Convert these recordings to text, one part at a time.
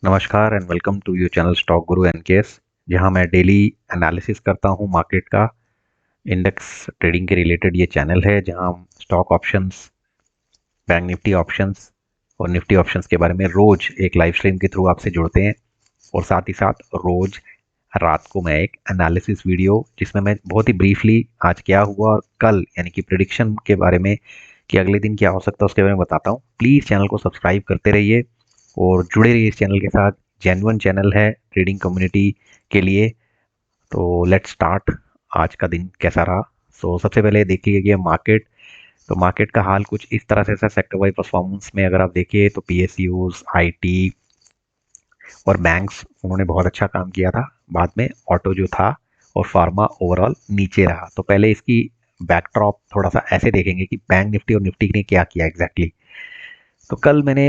नमस्कार and welcome to your channel Stock Guru NKS, जहां मैं डेली एनालिसिस करता हूं मार्केट का। इंडेक्स ट्रेडिंग के रिलेटेड ये चैनल है जहां हम stock options, Bank Nifty options और निफ्टी ऑप्शंस के बारे में रोज एक लाइव स्ट्रीम के थ्रू आपसे जुड़ते हैं। और साथ ही साथ रोज रात को मैं एक एनालिसिस वीडियो जिसमें मैं बहुत ही ब्रीफली आज क्या हुआ और कल यानी कि प्रिडिक्शन के बारे में कि अगले दिन क्या हो सकता है उसके बारे में बताता हूँ। प्लीज़ चैनल को सब्सक्राइब करते रहिए और जुड़े रहिए इस चैनल के साथ। जेन्युइन चैनल है ट्रेडिंग कम्युनिटी के लिए। तो लेट्स स्टार्ट। आज का दिन कैसा रहा? सबसे पहले देखिए कि मार्केट, तो मार्केट का हाल कुछ इस तरह से सेक्टर वाइज परफॉर्मेंस में अगर आप देखिए तो पीएसयूज, आईटी और बैंक्स उन्होंने बहुत अच्छा काम किया था। बाद में ऑटो जो था और फार्मा ओवरऑल नीचे रहा। तो पहले इसकी बैकड्रॉप थोड़ा सा ऐसे देखेंगे कि बैंक निफ्टी और निफ्टी ने क्या किया एग्जैक्टली। तो कल मैंने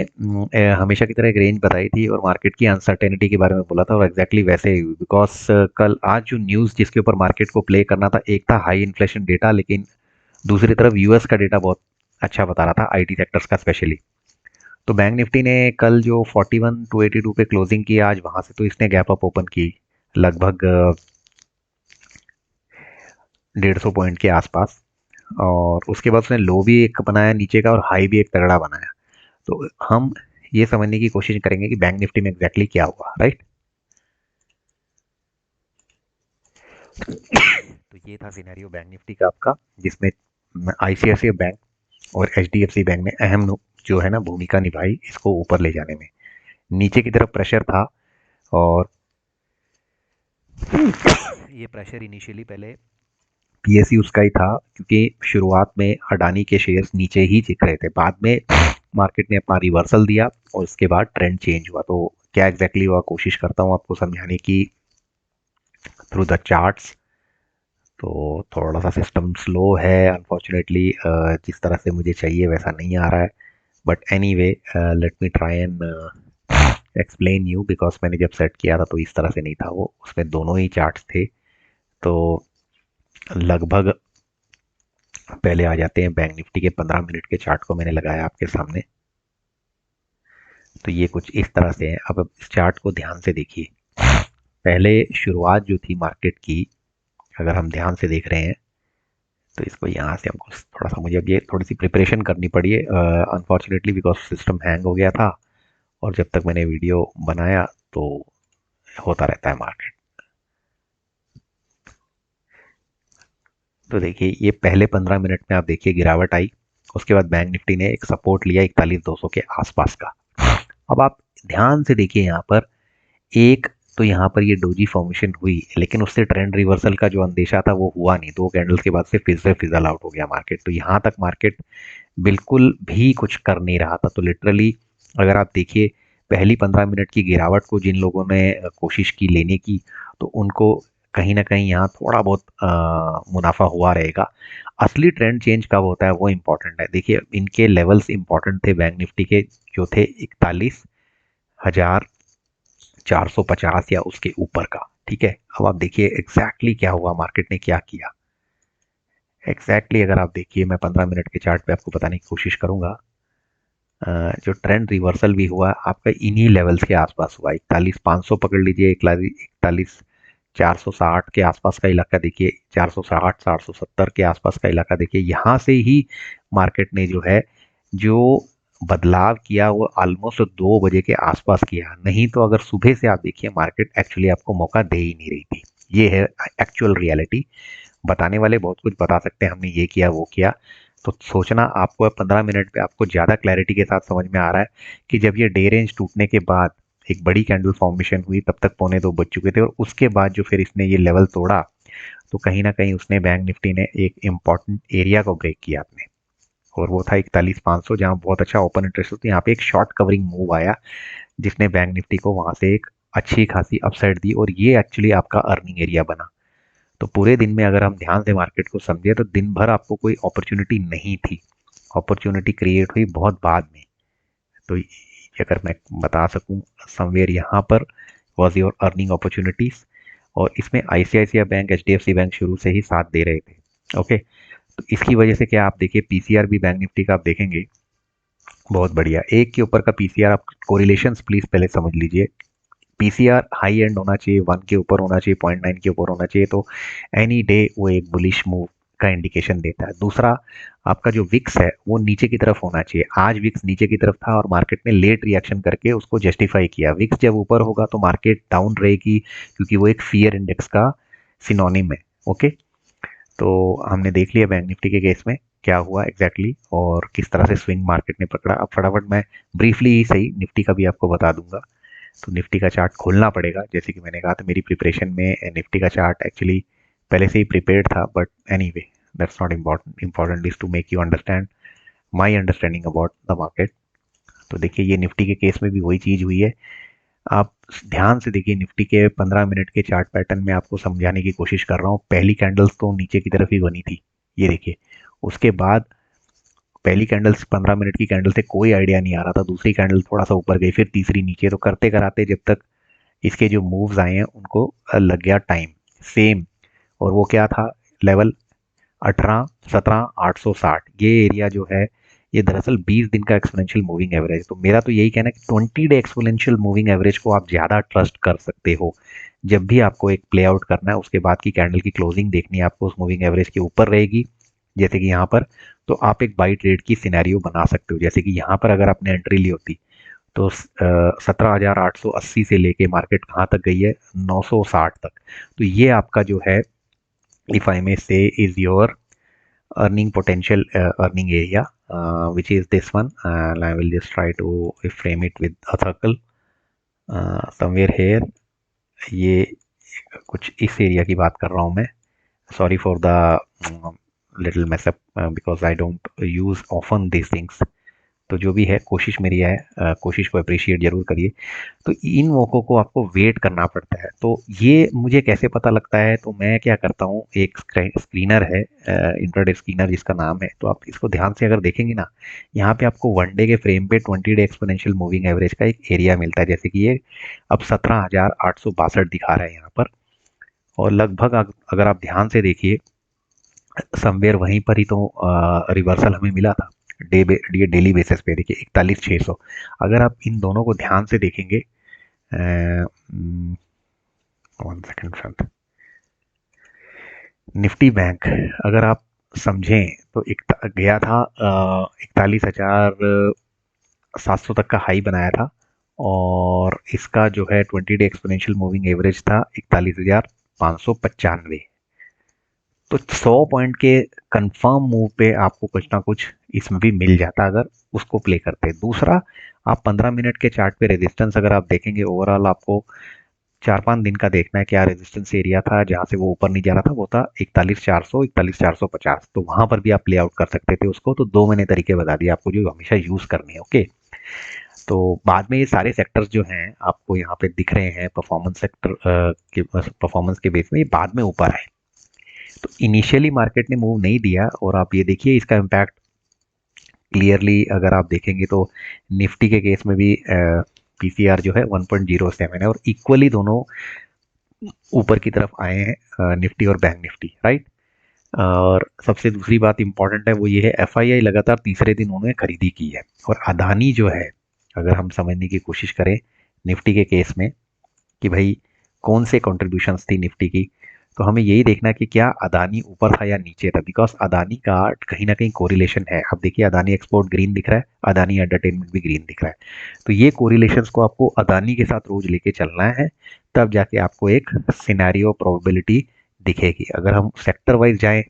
हमेशा की तरह एक रेंज बताई थी और मार्केट की अनसर्टेनिटी के बारे में बोला था और एग्जैक्टली वैसे ही, बिकॉज कल आज जो न्यूज़ जिसके ऊपर मार्केट को प्ले करना था, एक था हाई इन्फ्लेशन डेटा, लेकिन दूसरी तरफ यूएस का डेटा बहुत अच्छा बता रहा था आईटी सेक्टर्स का स्पेशली। तो बैंक निफ्टी ने कल जो 41,282 पे क्लोजिंग की, आज वहां से तो इसने गैप अप ओपन की लगभग 150 पॉइंट के आसपास। और उसके बाद उसने लो भी एक बनाया नीचे का और हाई भी एक तगड़ा बनाया। तो हम ये समझने की कोशिश करेंगे कि बैंक निफ्टी में एग्जैक्टली क्या हुआ, राइट। तो ये था सिनेरियो बैंक निफ्टी का आपका, जिसमें आईसीआईसीआई बैंक और एचडीएफसी बैंक ने अहम जो है ना भूमिका निभाई इसको ऊपर ले जाने में। नीचे की तरफ प्रेशर था और ये प्रेशर इनिशियली पहले पीएसयू का ही था, क्योंकि शुरुआत में अडानी के शेयर्स नीचे ही दिख रहे थे। बाद में मार्केट ने अपना रिवर्सल दिया और उसके बाद ट्रेंड चेंज हुआ। तो क्या एग्जैक्टली हुआ कोशिश करता हूँ आपको समझाने की थ्रू द चार्ट्स। तो थोड़ा सा सिस्टम स्लो है अनफॉर्चुनेटली, जिस तरह से मुझे चाहिए वैसा नहीं आ रहा है। But any way, let me try and explain you, because मैंने जब सेट किया था तो इस तरह से नहीं था, वो उसमें दोनों ही चार्ट्स थे। तो लगभग पहले आ जाते हैं बैंक निफ्टी के 15 मिनट के चार्ट को मैंने लगाया आपके सामने। तो ये कुछ इस तरह से है। अब इस चार्ट को ध्यान से देखिए। पहले शुरुआत जो थी मार्केट की, अगर हम ध्यान से देख रहे हैं तो इसको यहाँ से हमको थोड़ा सा, मुझे अब ये थोड़ी सी प्रिपरेशन करनी पड़ी है अनफॉर्चुनेटली, बिकॉज सिस्टम हैंग हो गया था और जब तक मैंने वीडियो बनाया तो होता रहता है मार्केट। तो देखिए ये पहले 15 मिनट में आप देखिए गिरावट आई। उसके बाद बैंक निफ्टी ने एक सपोर्ट लिया 41,200 के आसपास का। अब आप ध्यान से देखिए यहाँ पर एक, तो यहाँ पर ये डोजी फॉर्मेशन हुई, लेकिन उससे ट्रेंड रिवर्सल का जो अंदेशा था वो हुआ नहीं। दो कैंडल्स के बाद से फिर से फिजल आउट हो गया मार्केट। तो यहाँ तक मार्केट बिल्कुल भी कुछ कर नहीं रहा था। तो लिटरली अगर आप देखिए पहली 15 मिनट की गिरावट को जिन लोगों ने कोशिश की लेने की, तो उनको कहीं ना कहीं यहाँ थोड़ा बहुत मुनाफा हुआ रहेगा। असली ट्रेंड चेंज कब होता है वो इम्पोर्टेंट है। देखिए इनके लेवल्स इम्पोर्टेंट थे बैंक निफ्टी के, जो थे 41,450 या उसके ऊपर का। ठीक है, अब आप देखिए एग्जैक्टली क्या हुआ, मार्केट ने क्या किया एग्जैक्टली। अगर आप देखिए मैं 15 मिनट के चार्ट पे आपको बताने की कोशिश करूंगा। जो ट्रेंड रिवर्सल भी हुआ आपका इन्हीं लेवल्स के आसपास हुआ। 41,500 पकड़ लीजिए, 41,460 के आसपास का इलाका देखिए, 460 470 के आसपास का इलाका देखिए। यहाँ से ही मार्केट ने जो है जो बदलाव किया वो ऑलमोस्ट 2 बजे के आसपास किया। नहीं तो अगर सुबह से आप देखिए मार्केट एक्चुअली आपको मौका दे ही नहीं रही थी। ये है एक्चुअल रियलिटी। बताने वाले बहुत कुछ बता सकते हैं, हमने ये किया वो किया। तो सोचना आपको 15 मिनट पे आपको ज़्यादा क्लैरिटी के साथ समझ में आ रहा है कि जब ये डे रेंज टूटने के बाद एक बड़ी कैंडल फॉर्मेशन हुई, तब तक 1:45 बज चुके थे और उसके बाद जो फिर इसने ये लेवल तोड़ा, तो कहीं ना कहीं उसने बैंक निफ्टी ने एक इम्पॉर्टेंट एरिया को ब्रेक किया आपने। और वो था 41,500, जहाँ बहुत अच्छा ओपन इंटरेस्ट होती है। यहाँ पे एक शॉर्ट कवरिंग मूव आया जिसने बैंक निफ्टी को वहां से एक अच्छी खासी अपसाइड दी और ये एक्चुअली आपका अर्निंग एरिया बना। तो पूरे दिन में अगर हम ध्यान से मार्केट को समझे तो दिन भर आपको कोई अपॉर्चुनिटी नहीं थी। अपॉर्चुनिटी क्रिएट हुई बहुत बाद में। तो अगर मैं बता सकूं, समवेयर यहाँ पर वॉज योर अर्निंग अपॉर्चुनिटीज। और इसमें आईसीआईसीआई बैंक, एचडीएफसी बैंक शुरू से ही साथ दे रहे थे। ओके, तो इसकी वजह से क्या आप देखिए पीसीआर भी बैंक निफ्टी का आप देखेंगे बहुत बढ़िया। एक के ऊपर का पीसीआर आप कोरिलेशंस प्लीज पहले समझ लीजिए। पीसीआर हाई एंड होना चाहिए, 1 के ऊपर होना चाहिए, 0.9 के ऊपर होना चाहिए, तो एनी डे वो एक बुलिश मूव का इंडिकेशन देता है। दूसरा, आपका जो विक्स है वो नीचे की तरफ होना चाहिए। आज विक्स नीचे की तरफ था और मार्केट ने लेट रिएक्शन करके उसको जस्टिफाई किया। विक्स जब ऊपर होगा तो मार्केट डाउन रहेगी, क्योंकि वो एक फियर इंडेक्स का सिनोनिम है। ओके, तो हमने देख लिया बैंक निफ्टी के केस में क्या हुआ एग्जैक्टली exactly, और किस तरह से स्विंग मार्केट ने पकड़ा। अब फटाफट मैं ब्रीफली ही सही निफ्टी का भी आपको बता दूंगा। तो निफ्टी का चार्ट खोलना पड़ेगा, जैसे कि मैंने कहा था मेरी प्रिपरेशन में निफ्टी का चार्ट एक्चुअली पहले से ही प्रिपेयर्ड था, but any way that's not important. Important is to make you understand my understanding about the market. तो देखिए ये निफ्टी के केस में भी वही चीज़ हुई है। आप ध्यान से देखिए निफ्टी के 15 मिनट के चार्ट पैटर्न में आपको समझाने की कोशिश कर रहा हूँ। पहली कैंडल्स तो नीचे की तरफ ही बनी थी, ये देखिए। उसके बाद पहली कैंडल 15 मिनट की कैंडल से कोई आइडिया नहीं आ रहा था, दूसरी कैंडल थोड़ा सा ऊपर गई, फिर तीसरी नीचे, तो करते कराते जब तक इसके जो मूव्स आए हैं उनको लग गया टाइम सेम। और वो क्या था लेवल, 18, 17, 860, ये एरिया जो है ये दरअसल 20 दिन का एक्सपोनेंशियल मूविंग एवरेज। तो मेरा तो यही कहना है कि 20 डे एक्सपोनेंशियल मूविंग एवरेज को आप ज़्यादा ट्रस्ट कर सकते हो। जब भी आपको एक प्ले आउट करना है, उसके बाद की कैंडल की क्लोजिंग देखनी है आपको, उस मूविंग एवरेज के ऊपर रहेगी जैसे कि यहाँ पर, तो आप एक बाई ट्रेड की सिनेरियो बना सकते हो। जैसे कि यहाँ पर अगर आपने एंट्री ली होती तो 17,880 से लेके मार्केट कहाँ तक गई है, 960 तक। तो ये आपका जो है, इफ आई मे से, is your earning potential, earning area, which is this one, and I will just try to frame it with a circle somewhere here। ये कुछ इस एरिया की बात कर रहा हूँ मैं। Sorry for the little mess up, because I don't use often this things. तो जो भी है कोशिश मेरी है, कोशिश को अप्रिशिएट जरूर करिए। तो इन मौक़ों को आपको वेट करना पड़ता है। तो ये मुझे कैसे पता लगता है, तो मैं क्या करता हूँ, एक स्क्रीनर है, इंट्राडे स्क्रीनर जिसका नाम है, तो आप इसको ध्यान से अगर देखेंगे ना, यहाँ पे आपको 1 डे के फ्रेम पे 20 डे एक्सपोनेंशियल मूविंग एवरेज का एक एरिया मिलता है। जैसे कि ये अब 17,862 दिखा रहा है यहाँ पर, और लगभग अगर आप ध्यान से देखिए समवेयर वहीं पर ही तो रिवर्सल हमें मिला था। ये डेली बेसिस पे देखिए 41,600। अगर आप इन दोनों को ध्यान से देखेंगे, 1 सेकेंड फ्रेंड, निफ्टी बैंक अगर आप समझें तो एक गया था 41,700 तक का हाई बनाया था, और इसका जो है 20 डे एक्सपोनेंशियल मूविंग एवरेज था 41,595। तो 100 पॉइंट के कंफर्म मूव पे आपको कुछ ना कुछ इसमें भी मिल जाता अगर उसको प्ले करते। दूसरा, आप 15 मिनट के चार्ट पे रेजिस्टेंस अगर आप देखेंगे, ओवरऑल आपको 4-5 दिन का देखना है। क्या रेजिस्टेंस एरिया था जहां से वो ऊपर नहीं जा रहा था, वो था 41,400, 41,450। तो वहां पर भी आप प्ले आउट कर सकते थे उसको। तो दो मैंने तरीके बता दिए आपको जो हमेशा यूज करने हैं। ओके, तो बाद में ये सारे सेक्टर्स जो हैं आपको यहाँ पे दिख रहे हैं परफॉर्मेंस सेक्टर के परफॉर्मेंस के बेस में, ये बाद में ऊपर आए। तो इनिशियली मार्केट ने मूव नहीं दिया, और आप ये देखिए इसका इम्पैक्ट क्लियरली अगर आप देखेंगे तो निफ्टी के केस में भी पीसीआर जो है 1.07 है, और इक्वली दोनों ऊपर की तरफ आए हैं, निफ्टी और बैंक निफ्टी, राइट। और सबसे दूसरी बात इंपॉर्टेंट है वो ये है, एफआईआई लगातार तीसरे दिन उन्होंने खरीदी की है। और अदानी जो है, अगर हम समझने की कोशिश करें निफ्टी के केस में कि भाई कौन से कॉन्ट्रीब्यूशंस थी निफ्टी की, तो हमें यही देखना कि क्या अदानी ऊपर था या नीचे था, बिकॉज अदानी का कहीं ना कहीं कोरिलेशन है। अब देखिए अदानी एक्सपोर्ट ग्रीन दिख रहा है, अदानी एंटरटेनमेंट भी ग्रीन दिख रहा है। तो ये कोरिलेशंस को आपको अदानी के साथ रोज लेके चलना है, तब जाके आपको एक सिनेरियो प्रोबेबिलिटी दिखेगी। अगर हम सेक्टर वाइज जाएं,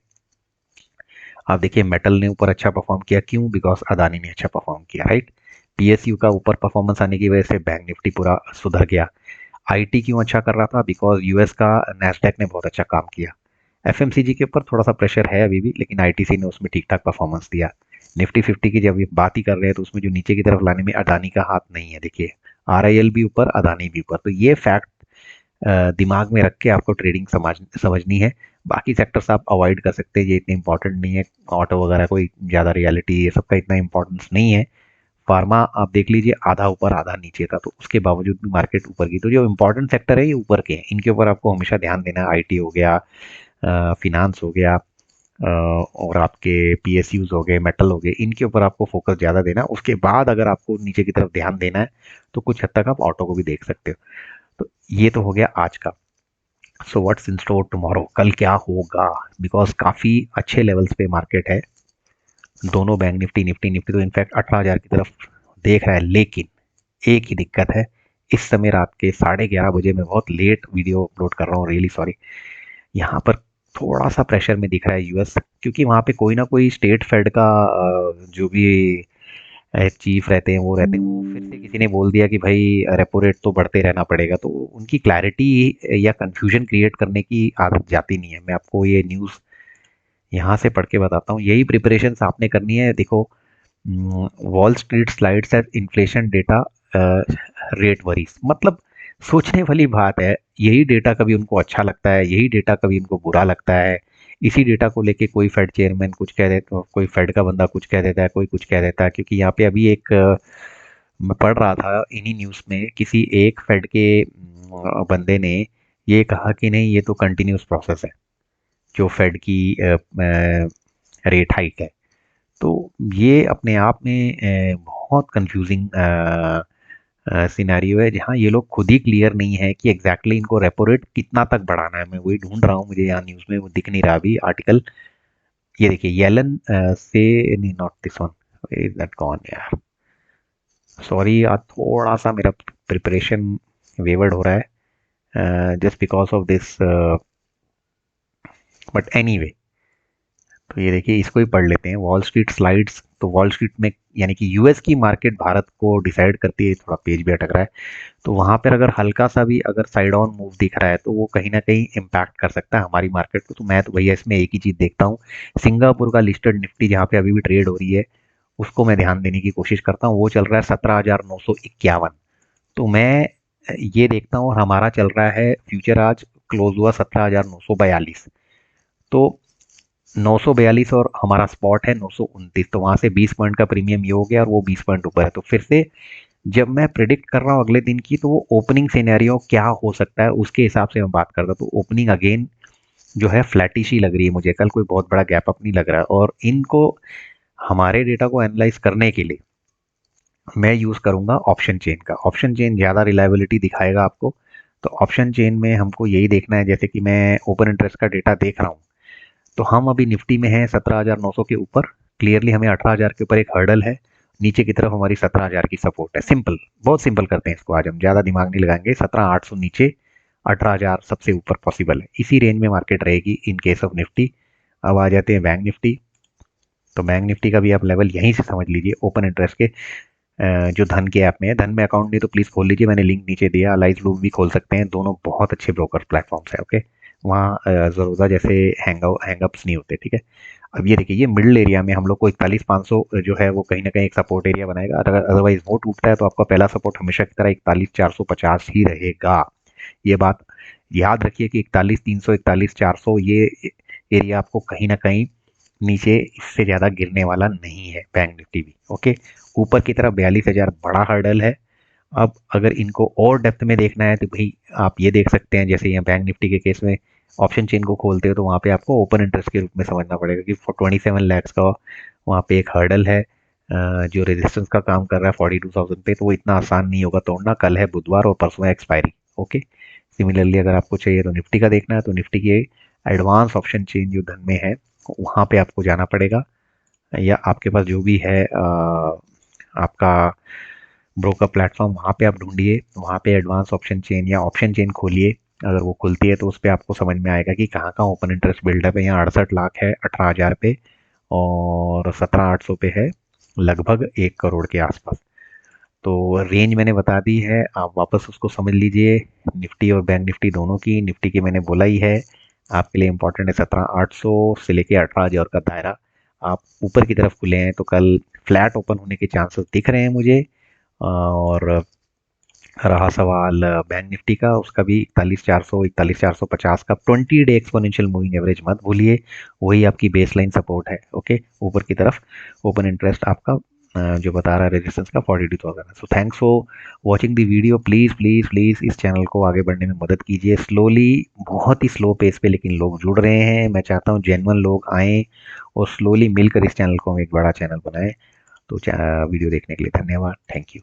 आप देखिए मेटल ने ऊपर अच्छा परफॉर्म किया, क्यों, बिकॉज अदानी ने अच्छा परफॉर्म किया, राइट। पीएसयू का ऊपर परफॉर्मेंस आने की वजह से बैंक निफ्टी पूरा सुधर गया। आईटी क्यों अच्छा कर रहा था, बिकॉज यूएस का नैस्डैक ने बहुत अच्छा काम किया। एफएमसीजी के ऊपर थोड़ा सा प्रेशर है अभी भी, लेकिन आईटीसी ने उसमें ठीक ठाक परफॉर्मेंस दिया। निफ्टी 50 की जब ये बात ही कर रहे हैं तो उसमें जो नीचे की तरफ लाने में अदानी का हाथ नहीं है। देखिए आरआईएल भी ऊपर, अदानी भी ऊपर। तो ये फैक्ट दिमाग में रख के आपको ट्रेडिंग समझनी है। बाकी सेक्टर्स आप अवॉइड कर सकते हैं, ये इतने इंपॉर्टेंट नहीं है। ऑटो वगैरह कोई ज़्यादा रियलिटी ये सबका इतना इंपॉर्टेंस नहीं है। फार्मा आप देख लीजिए आधा ऊपर आधा नीचे था, तो उसके बावजूद भी मार्केट ऊपर की। तो जो इंपॉर्टेंट सेक्टर है ये ऊपर के हैं, इनके ऊपर आपको हमेशा ध्यान देना है। आईटी हो गया, फिनांस हो गया, और आपके पीएसयूज हो गए, मेटल हो गए, इनके ऊपर आपको फोकस ज़्यादा देना है। उसके बाद अगर आपको नीचे की तरफ ध्यान देना है तो कुछ हद तक आप ऑटो को भी देख सकते हो। तो ये तो हो गया आज का। So what's in store tomorrow, कल क्या होगा? बिकॉज काफ़ी अच्छे लेवल्स पे मार्केट है। दोनों बैंक निफ्टी निफ्टी निफ्टी तो इनफैक्ट 18,000 की तरफ देख रहा है, लेकिन एक ही दिक्कत है, इस समय रात के 11:30 बजे मैं बहुत लेट वीडियो अपलोड कर रहा हूँ, रियली सॉरी। यहाँ पर थोड़ा सा प्रेशर में दिख रहा है यूएस, क्योंकि वहाँ पे कोई ना कोई स्टेट फेड का जो भी चीफ रहते हैं वो रहते हैं, वो फिर से किसी ने बोल दिया कि भाई रेपो रेट तो बढ़ते रहना पड़ेगा, तो उनकी क्लैरिटी या कंफ्यूजन क्रिएट करने की आदत जाती नहीं है। मैं आपको ये न्यूज़ यहाँ से पढ़ के बताता हूँ, यही प्रिपरेशन आपने करनी है। देखो, Wall Street slides at inflation data rate worries, मतलब सोचने वाली बात है। यही डेटा कभी उनको अच्छा लगता है, यही डेटा कभी उनको बुरा लगता है। इसी डेटा को लेके कोई फेड चेयरमैन कुछ कह देता, कोई फेड का बंदा कुछ कह देता है, कोई कुछ कह देता है। क्योंकि यहाँ पे अभी एक मैं पढ़ रहा था इन्हीं न्यूज़ में, किसी एक फेड के बंदे ने ये कहा कि नहीं, ये तो कंटिन्यूस प्रोसेस है जो फेड की रेट हाइक है। तो ये अपने आप में बहुत कंफ्यूजिंग सिनेरियो है, जहाँ ये लोग खुद ही क्लियर नहीं है कि एग्जैक्टली इनको रेपो रेट कितना तक बढ़ाना है। मैं वही ढूंढ रहा हूँ, मुझे यहाँ न्यूज़ में वो दिख नहीं रहा अभी आर्टिकल। ये देखिए, येलन से, नहीं not this one, is that gone यार, सॉरी। आज थोड़ा सा मेरा प्रिपरेशन वेवर्ड हो रहा है just because of this, but anyway. तो ये देखिए, इसको ही पढ़ लेते हैं, वॉल स्ट्रीट स्लाइड्स। तो वॉल स्ट्रीट में यानी कि यूएस की मार्केट भारत को डिसाइड करती है। थोड़ा पेज भी अटक रहा है, तो वहाँ पर अगर हल्का सा भी अगर साइड ऑन मूव दिख रहा है तो वो कहीं ना कहीं इम्पैक्ट कर सकता है हमारी मार्केट को। तो मैं तो भैया इसमें एक ही चीज़ देखता हूँ, सिंगापुर का लिस्टेड निफ्टी जहाँ पे अभी भी ट्रेड हो रही है, उसको मैं ध्यान देने की कोशिश करता हूँ। वो चल रहा है 17,951। तो मैं ये देखता हूँ, और हमारा चल रहा है फ्यूचर, आज क्लोज हुआ 17,942। तो 942 और हमारा स्पॉट है 929, तो वहां से 20 पॉइंट का प्रीमियम ये हो गया, और वो 20 पॉइंट ऊपर है। तो फिर से जब मैं प्रिडिक्ट कर रहा हूँ अगले दिन की, तो वो ओपनिंग सिनेरियो क्या हो सकता है उसके हिसाब से मैं बात करता हूँ। तो ओपनिंग अगेन जो है फ्लैटिश ही लग रही है मुझे, कल कोई बहुत बड़ा गैप अप नहीं लग रहा है। और इनको, हमारे डेटा को एनालाइज करने के लिए मैं यूज़ करूँगा ऑप्शन चेन का। ऑप्शन चेन ज़्यादा रिलायबिलिटी दिखाएगा आपको। तो ऑप्शन चेन में हमको यही देखना है, जैसे कि मैं ओपन इंटरेस्ट का डेटा देख रहा हूँ, तो हम अभी निफ्टी में हैं 17,900 के ऊपर। क्लियरली हमें 18,000 के ऊपर एक हर्डल है, नीचे की तरफ हमारी 17,000 की सपोर्ट है। सिंपल, बहुत सिंपल करते हैं इसको, आज हम ज़्यादा दिमाग नहीं लगाएंगे। 17,800 नीचे, 18,000 सबसे ऊपर पॉसिबल है। इसी रेंज में मार्केट रहेगी इन केस ऑफ निफ्टी। अब आ जाते हैं बैंक निफ्टी। तो बैंक निफ्टी का भी आप लेवल यहीं से समझ लीजिए, ओपन इंटरेस्ट के जो धन के ऐप में है। धन में अकाउंट नहीं तो प्लीज़ खोल लीजिए, मैंने लिंक नीचे दिया। अलाइज लूप भी खोल सकते हैं, दोनों बहुत अच्छे ब्रोकर प्लेटफॉर्म्स है। ओके, वहाँ ज़रूरत जैसे हैंगअप्स नहीं होते, ठीक है। अब ये देखिए, ये मिडिल एरिया में हम लोग को 41,500 जो है वो कहीं ना कहीं एक सपोर्ट एरिया बनाएगा। अगर अदरवाइज वो टूटता है तो आपका पहला सपोर्ट हमेशा की तरह 41,450 ही रहेगा। ये बात याद रखिए कि 41,300, 41,400 ये एरिया आपको कहीं ना कहीं नीचे इससे ज़्यादा गिरने वाला नहीं है, बैंक निफ्टी भी। ओके, ऊपर की तरफ 42,000 बड़ा हर्डल है। अब अगर इनको और डेप्थ में देखना है तो भाई आप ये देख सकते हैं, जैसे यहाँ बैंक निफ्टी के केस में ऑप्शन चेन को खोलते हो तो वहाँ पे आपको ओपन इंटरेस्ट के रूप में समझना पड़ेगा कि 27 लैक्स का वहाँ पे एक हर्डल है जो रेजिस्टेंस का काम कर रहा है 42,000 पे। तो वो इतना आसान नहीं होगा तोड़ना। कल है बुधवार और परसों है एक्सपायरी। ओके, सिमिलरली अगर आपको चाहिए तो निफ्टी का देखना है, तो निफ्टी की एडवांस ऑप्शन चेन जो धन में है वहाँ पे आपको जाना पड़ेगा, या आपके पास जो भी है आपका ब्रोकर प्लेटफॉर्म, वहाँ पे आप ढूंढिए, वहाँ पे एडवांस ऑप्शन चेन या ऑप्शन चेन खोलिए। अगर वो खुलती है तो उस पर आपको समझ में आएगा कि कहाँ कहाँ ओपन इंटरेस्ट बिल्डअप है। यहाँ 68 लाख है 18,000 पे, और 17,800 पे है लगभग 1 करोड़ के आसपास। तो रेंज मैंने बता दी है, आप वापस उसको समझ लीजिए। निफ्टी और बैंक निफ्टी दोनों की, निफ्टी की मैंने बोला ही है आपके लिए इंपॉर्टेंट है 17,800 से लेके 18,000 का दायरा। आप ऊपर की तरफ खुले हैं तो कल फ्लैट ओपन होने के चांसेस दिख रहे हैं मुझे। और रहा सवाल बैंक निफ्टी का, उसका भी 41,400, 41,450 का 20 डे एक्सपोनेंशियल मूविंग एवरेज मत भूलिए, वही आपकी बेस लाइन सपोर्ट है। ओके, ऊपर की तरफ ओपन इंटरेस्ट आपका जो बता रहा है रेजिस्टेंस का 42,000 है। So thanks for watching the video. Please please please इस चैनल को आगे बढ़ने में मदद कीजिए। स्लोली, बहुत ही स्लो पेस पे लेकिन लोग जुड़ रहे हैं। मैं चाहता हूँ जेन्युइन लोग आएँ और स्लोली मिलकर इस चैनल को हम एक बड़ा चैनल बनाएं। तो वीडियो देखने के लिए धन्यवाद। Thank you.